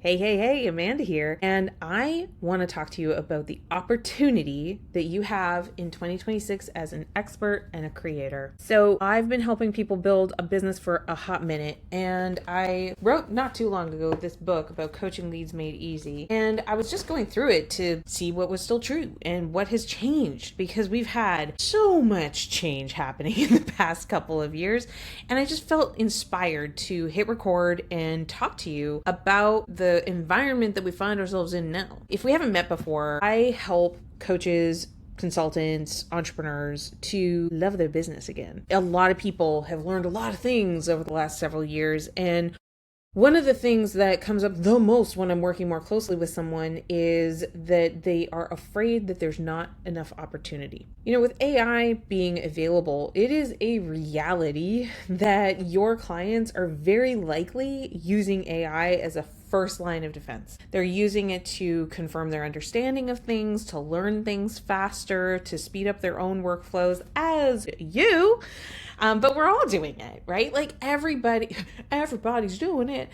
Hey, Amanda here. And I want to talk to you about the opportunity that you have in 2026 as an expert and a creator. So, I've been helping people build a business for a hot minute, and I wrote not too long ago this book about coaching leads made easy. And I was just going through it to see what was still true and what has changed because we've had so much change happening in the past couple of years. And I just felt inspired to hit record and talk to you about the environment that we find ourselves in now. If we haven't met before, I help coaches, consultants, entrepreneurs to love their business again. A lot of people have learned a lot of things over the last several years, and one of the things that comes up the most when I'm working more closely with someone is that they are afraid that there's not enough opportunity. With AI being available, it is a reality that your clients are very likely using AI as a first line of defense. They're using it to confirm their understanding of things, to learn things faster, to speed up their own workflows, as you. But we're all doing it, right? Like everybody's doing it.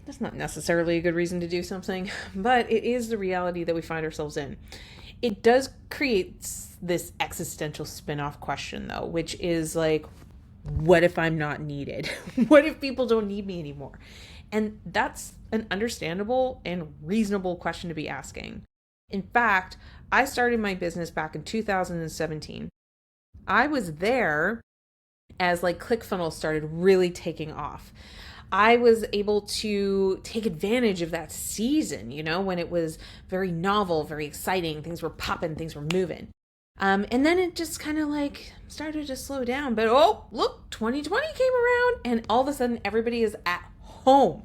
That's not necessarily a good reason to do something, but it is the reality that we find ourselves in. It does create this existential spin-off question though, which is like, what if I'm not needed? What if people don't need me anymore? And that's an understandable and reasonable question to be asking. In fact, I started my business back in 2017. I was there as like ClickFunnels started really taking off. I was able to take advantage of that season, when it was very novel, very exciting, things were popping, things were moving. And then it just kind of like started to slow down. But oh, look, 2020 came around and all of a sudden everybody is at home.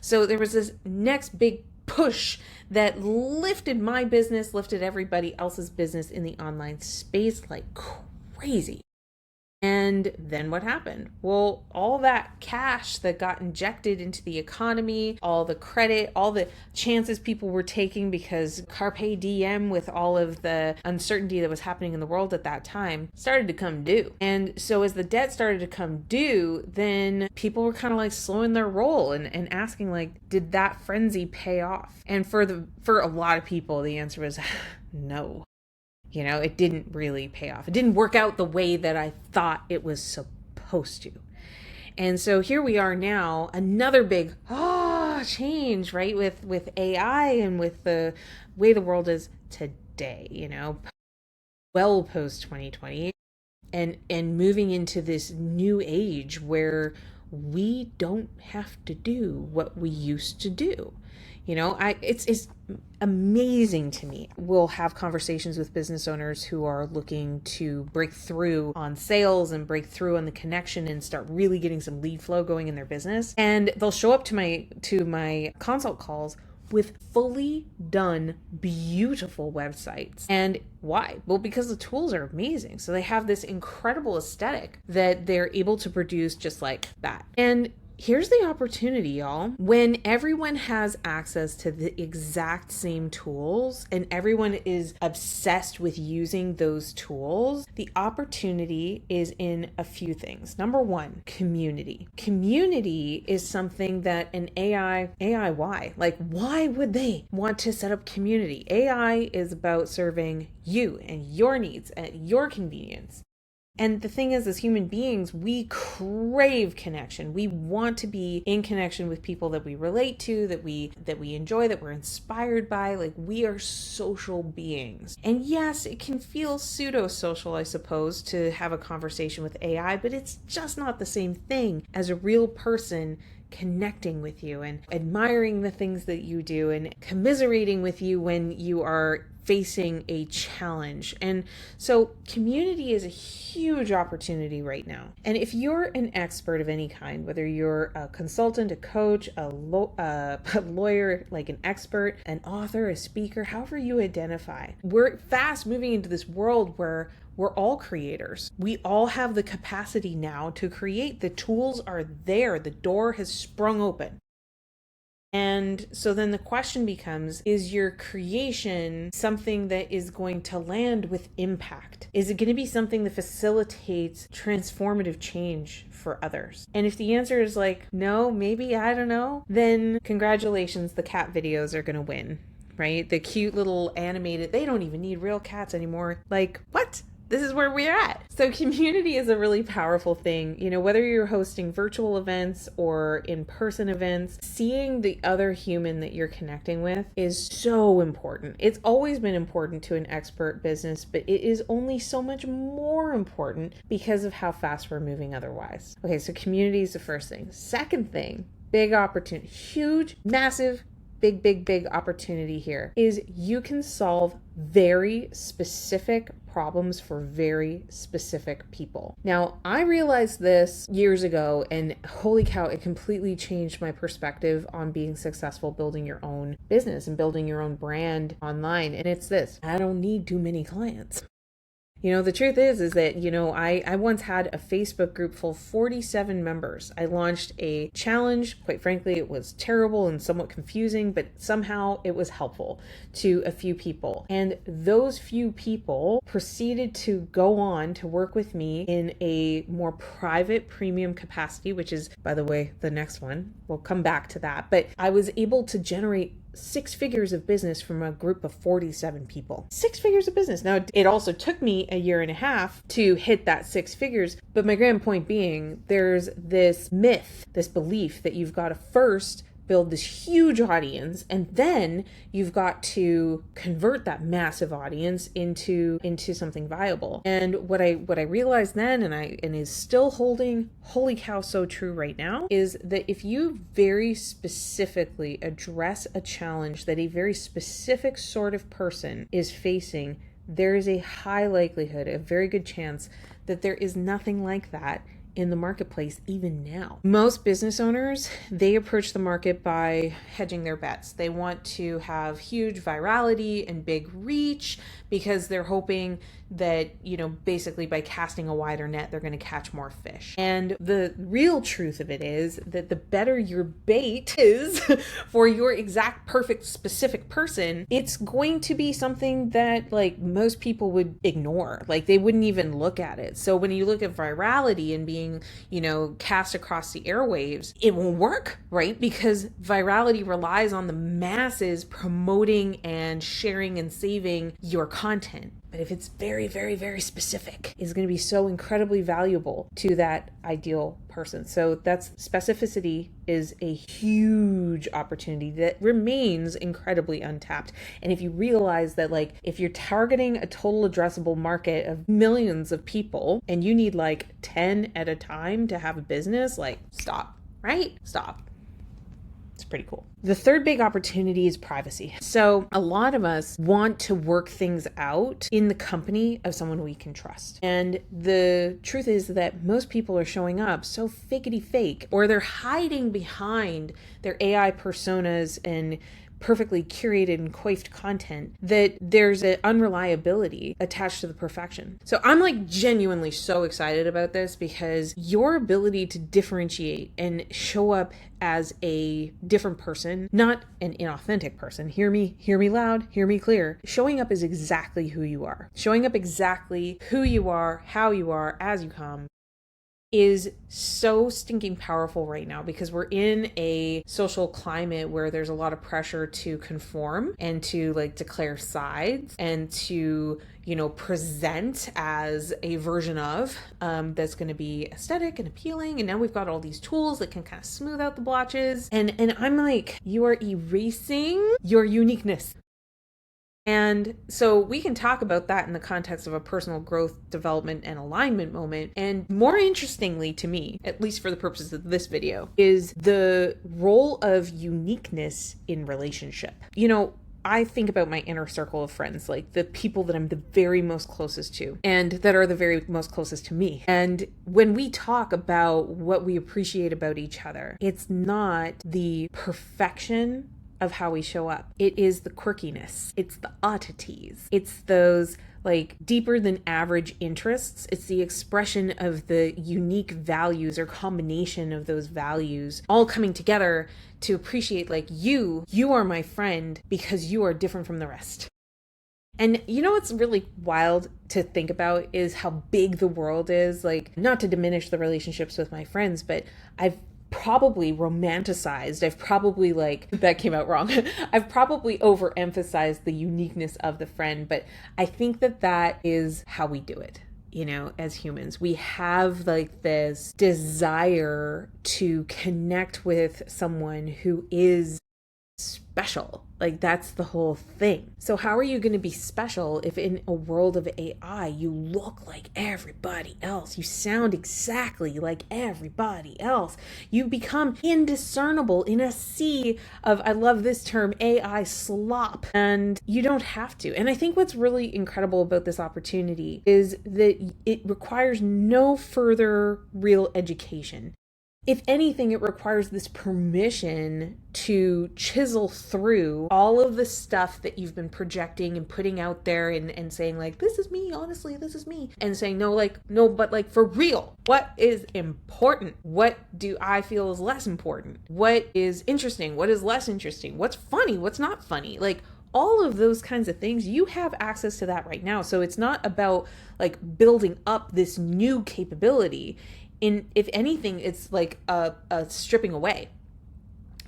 So there was this next big push that lifted my business, lifted everybody else's business in the online space like crazy. And then what happened? Well, all that cash that got injected into the economy, all the credit, all the chances people were taking because Carpe Diem with all of the uncertainty that was happening in the world at that time started to come due. And so as the debt started to come due, then people were kind of like slowing their roll and asking like, did that frenzy pay off? And for a lot of people, the answer was no. It didn't really pay off. It didn't work out the way that I thought it was supposed to. And so here we are now, another big change, right? With AI and with the way the world is today, well post 2020 and moving into this new age where we don't have to do what we used to do. It's amazing to me. We'll have conversations with business owners who are looking to break through on sales and break through on the connection and start really getting some lead flow going in their business. And they'll show up to my consult calls with fully done, beautiful websites. And why? Well, because the tools are amazing. So they have this incredible aesthetic that they're able to produce just like that. And here's the opportunity, y'all. When everyone has access to the exact same tools and everyone is obsessed with using those tools, the opportunity is in a few things. Number one, community. Community is something that an AI, why? Like, why would they want to set up community? AI is about serving you and your needs at your convenience. And the thing is, as human beings, we crave connection. We want to be in connection with people that we relate to, that we enjoy, that we're inspired by. Like, we are social beings. And yes, it can feel pseudo-social, I suppose, to have a conversation with AI, but it's just not the same thing as a real person connecting with you and admiring the things that you do and commiserating with you when you are facing a challenge. And so community is a huge opportunity right now. And if you're an expert of any kind, whether you're a consultant, a coach, a lawyer, like an expert, an author, a speaker, however you identify, we're fast moving into this world where we're all creators. We all have the capacity now to create. The tools are there. The door has sprung open. And so then the question becomes, is your creation something that is going to land with impact? Is it going to be something that facilitates transformative change for others? And if the answer is like, no, maybe, I don't know, then congratulations, the cat videos are going to win, right? The cute little animated, they don't even need real cats anymore. Like, what? This is where we're at. So community is a really powerful thing. You know, whether you're hosting virtual events or in-person events, seeing the other human that you're connecting with is so important. It's always been important to an expert business, but it is only so much more important because of how fast we're moving otherwise. Okay, so community is the first thing. Second thing, big opportunity, huge, massive, big opportunity here is you can solve very specific problems for very specific people. Now, I realized this years ago, and holy cow, it completely changed my perspective on being successful building your own business and building your own brand online. And it's this: I don't need too many clients. You know, the truth is that, you know, I once had a Facebook group full of 47 members. I launched a challenge. Quite frankly, it was terrible and somewhat confusing, but somehow it was helpful to a few people. And those few people proceeded to go on to work with me in a more private premium capacity, which is, by the way, the next one. We'll come back to that. But I was able to generate 6 figures of business from a group of 47 people. 6 figures of business. Now, it also took me a year and a half to hit that 6 figures. But my grand point being, there's this myth, this belief that you've got to first build this huge audience, and then you've got to convert that massive audience into something viable. And what I realized then, and is still holding, holy cow, so true right now, is that if you very specifically address a challenge that a very specific sort of person is facing, there is a high likelihood, a very good chance, that there is nothing like that in the marketplace even now. Most business owners, they approach the market by hedging their bets. They want to have huge virality and big reach because they're hoping that, you know, basically by casting a wider net, they're going to catch more fish. And the real truth of it is that the better your bait is for your exact perfect specific person, it's going to be something that like most people would ignore. Like they wouldn't even look at it. So when you look at virality and being, you know, cast across the airwaves, it won't work, right? Because virality relies on the masses promoting and sharing and saving your content. But if it's very, very, very specific, it's going to be so incredibly valuable to that ideal person. So that's specificity is a huge opportunity that remains incredibly untapped. And if you realize that, like, if you're targeting a total addressable market of millions of people and you need like 10 at a time to have a business, like, stop, right? Stop. It's pretty cool. The third big opportunity is privacy. So a lot of us want to work things out in the company of someone we can trust. And the truth is that most people are showing up so fakety fake, or they're hiding behind their AI personas and perfectly curated and coiffed content that there's an unreliability attached to the perfection. So I'm like genuinely so excited about this because your ability to differentiate and show up as a different person, not an inauthentic person. Hear me loud, hear me clear. Showing up is exactly who you are. Showing up exactly who you are, how you are, as you come, is so stinking powerful right now because we're in a social climate where there's a lot of pressure to conform and to like declare sides and to, you know, present as a version of that's going to be aesthetic and appealing. And now we've got all these tools that can kind of smooth out the blotches. And I'm like, you are erasing your uniqueness. And so we can talk about that in the context of a personal growth, development, and alignment moment. And more interestingly to me, at least for the purposes of this video, is the role of uniqueness in relationship. You know, I think about my inner circle of friends, like the people that I'm the very most closest to and that are the very most closest to me. And when we talk about what we appreciate about each other, it's not the perfection of how we show up. It is the quirkiness. It's the oddities. It's those like deeper than average interests. It's the expression of the unique values or combination of those values all coming together to appreciate like you are my friend because you are different from the rest. And you know what's really wild to think about is how big the world is. Like, not to diminish the relationships with my friends, but I've probably romanticized, that came out wrong. I've probably overemphasized the uniqueness of the friend, but I think that is how we do it. You know, as humans, we have like this desire to connect with someone who is special. Like, that's the whole thing. So how are you going to be special if in a world of AI you look like everybody else, you sound exactly like everybody else, you become indiscernible in a sea of, I love this term, AI slop, and you don't have to. And I think what's really incredible about this opportunity is that it requires no further real education. If anything, it requires this permission to chisel through all of the stuff that you've been projecting and putting out there and saying like, this is me, honestly, this is me. And saying, no, but like for real, what is important? What do I feel is less important? What is interesting? What is less interesting? What's funny? What's not funny? Like, all of those kinds of things, you have access to that right now. So it's not about like building up this new capability. If anything, it's like a stripping away,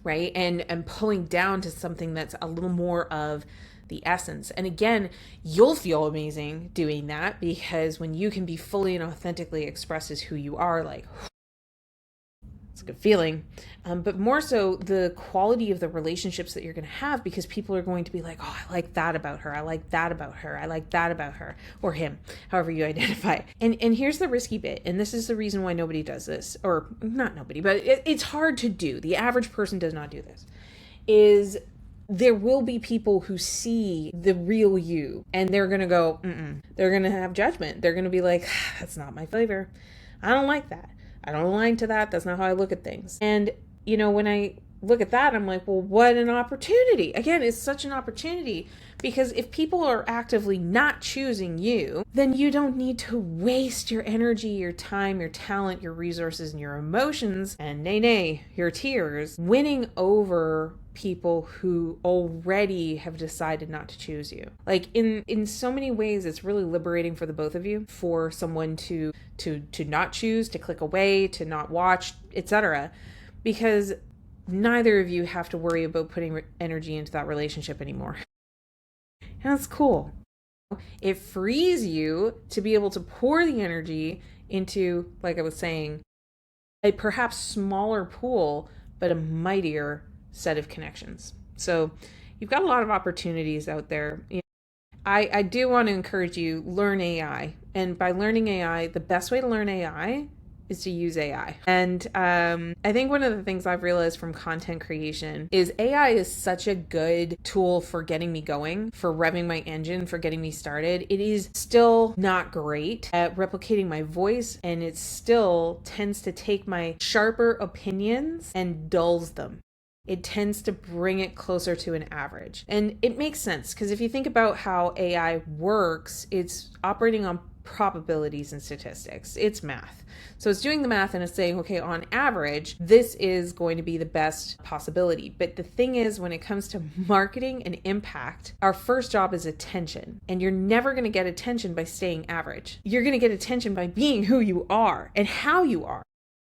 right? And pulling down to something that's a little more of the essence. And again, you'll feel amazing doing that, because when you can be fully and authentically expressed as who you are, like, it's a good feeling. But more so the quality of the relationships that you're going to have, because people are going to be like, oh, I like that about her. I like that about her. I like that about her, or him, however you identify. And here's the risky bit. And this is the reason why nobody does this, or not nobody, but it's hard to do. The average person does not do this, is there will be people who see the real you and they're going to go, they're going to have judgment. They're going to be like, that's not my flavor. I don't like that. I don't align to that. That's not how I look at things. And, you know, when I look at that, I'm like, well, what an opportunity. Again, it's such an opportunity, because if people are actively not choosing you, then you don't need to waste your energy, your time, your talent, your resources, and your emotions, and nay, your tears, winning over people who already have decided not to choose you. Like, in so many ways, it's really liberating for the both of you, for someone to not choose, to click away, to not watch, etc., because neither of you have to worry about putting energy into that relationship anymore. And that's cool. It frees you to be able to pour the energy into, like I was saying, a perhaps smaller pool, but a mightier set of connections. So you've got a lot of opportunities out there. I do want to encourage you, learn AI. And by learning AI, the best way to learn AI is to use AI. And I think one of the things I've realized from content creation is AI is such a good tool for getting me going, for revving my engine, for getting me started. It is still not great at replicating my voice, and it still tends to take my sharper opinions and dulls them. It tends to bring it closer to an average. And it makes sense, because if you think about how AI works, it's operating on probabilities and statistics. It's math. So it's doing the math and it's saying, okay, on average, this is going to be the best possibility. But the thing is, when it comes to marketing and impact, our first job is attention. And you're never going to get attention by staying average. You're going to get attention by being who you are and how you are,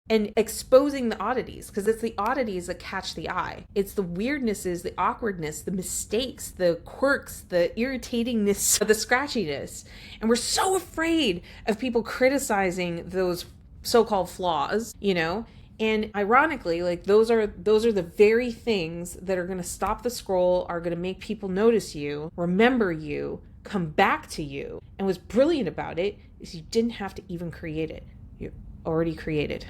and exposing the oddities, because it's the oddities that catch the eye. It's the weirdnesses, the awkwardness, the mistakes, the quirks, the irritatingness, the scratchiness. And we're so afraid of people criticizing those so-called flaws, you know? And ironically, like, those are the very things that are going to stop the scroll, are going to make people notice you, remember you, come back to you. And what's brilliant about it is you didn't have to even create it. You already created.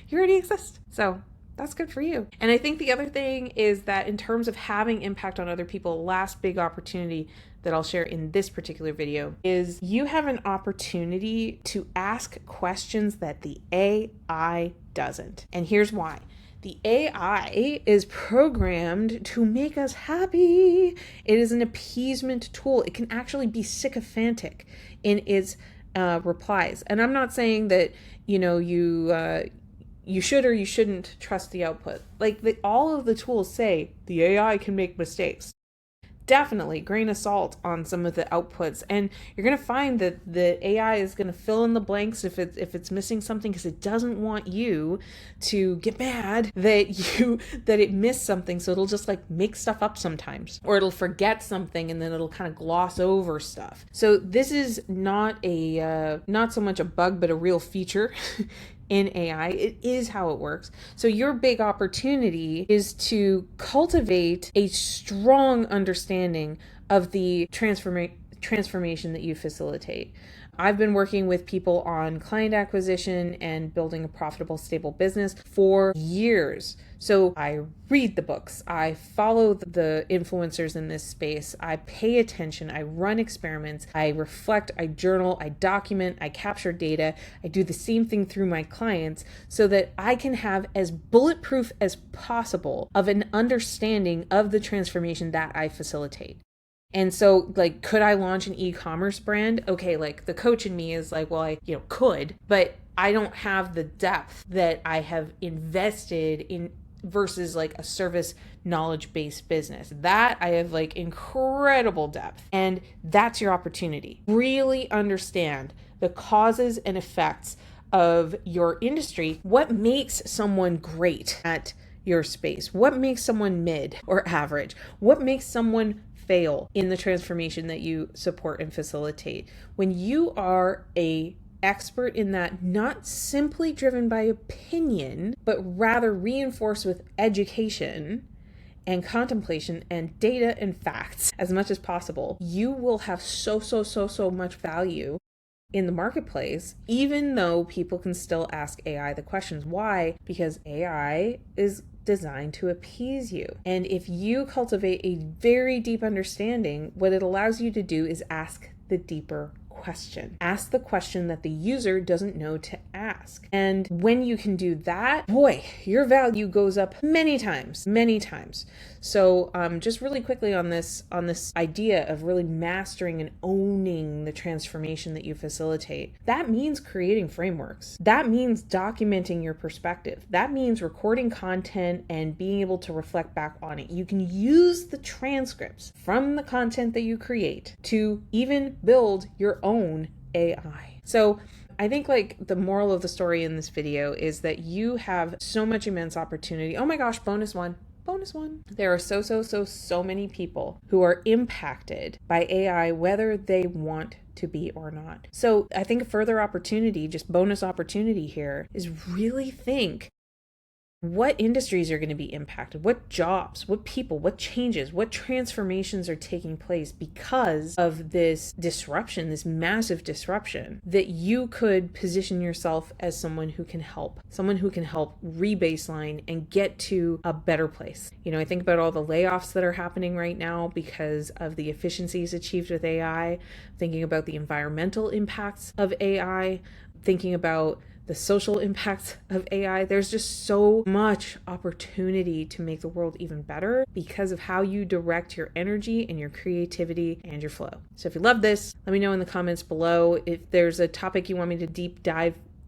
You already exist. So that's good for you. And I think the other thing is that in terms of having impact on other people, last big opportunity that I'll share in this particular video is you have an opportunity to ask questions that the AI doesn't. And here's why. The AI is programmed to make us happy. It is an appeasement tool. It can actually be sycophantic in its replies. And I'm not saying that, you should or you shouldn't trust the output. All of the tools say the AI can make mistakes. Definitely grain of salt on some of the outputs, and you're going to find that the AI is going to fill in the blanks if it's missing something, because it doesn't want you to get mad that it missed something. So it'll just make stuff up sometimes, or it'll forget something and then it'll kind of gloss over stuff. So this is not so much a bug, but a real feature in AI. It is how it works. So your big opportunity is to cultivate a strong understanding of the transformation that you facilitate. I've been working with people on client acquisition and building a profitable, stable business for years. So I read the books, I follow the influencers in this space, I pay attention, I run experiments, I reflect, I journal, I document, I capture data. I do the same thing through my clients so that I can have as bulletproof as possible of an understanding of the transformation that I facilitate. And so, could I launch an e-commerce brand? Okay, the coach in me is well, I could, but I don't have the depth that I have invested in versus a service knowledge-based business. That I have incredible depth. And that's your opportunity. Really understand the causes and effects of your industry. What makes someone great at your space? What makes someone mid or average? What makes someone fail in the transformation that you support and facilitate? When you are a expert in that, not simply driven by opinion, but rather reinforced with education and contemplation and data and facts as much as possible, you will have so much value in the marketplace, even though people can still ask AI the questions. Why? Because AI is designed to appease you. And if you cultivate a very deep understanding, what it allows you to do is ask the deeper question. Ask the question that the user doesn't know to ask. And when you can do that, boy, your value goes up many times. So just really quickly on this idea of really mastering and owning the transformation that you facilitate, that means creating frameworks. That means documenting your perspective. That means recording content and being able to reflect back on it. You can use the transcripts from the content that you create to even build your own AI. So I think the moral of the story in this video is that you have so much immense opportunity. Oh my gosh, bonus one. There are so many people who are impacted by AI, whether they want to be or not. So I think a further opportunity, just bonus opportunity here, is really think what industries are going to be impacted, what jobs, what people, what changes, what transformations are taking place because of this disruption, this massive disruption, that you could position yourself as someone who can help re-baseline and get to a better place. I think about all the layoffs that are happening right now because of the efficiencies achieved with AI, thinking about the environmental impacts of AI, thinking about the social impacts of AI. There's just so much opportunity to make the world even better because of how you direct your energy and your creativity and your flow. So if you love this, let me know in the comments below. If there's a topic you want me to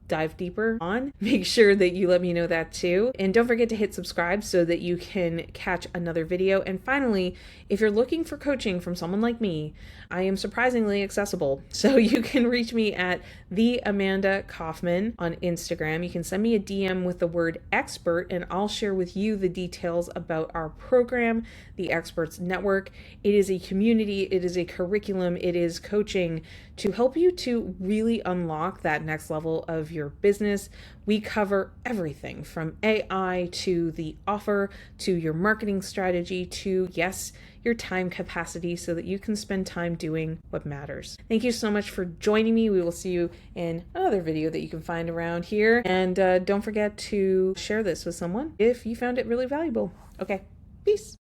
dive deeper on, make sure that you let me know that too. And don't forget to hit subscribe so that you can catch another video. And finally, if you're looking for coaching from someone like me, I am surprisingly accessible. So you can reach me at the Amanda Kaufman on Instagram. You can send me a DM with the word expert and I'll share with you the details about our program, the Experts Network. It is a community, it is a curriculum, it is coaching to help you to really unlock that next level of your business. We cover everything from AI to the offer to your marketing strategy to, yes, your time capacity so that you can spend time doing what matters. Thank you so much for joining me. We will see you in another video that you can find around here. And don't forget to share this with someone if you found it really valuable. Okay, peace.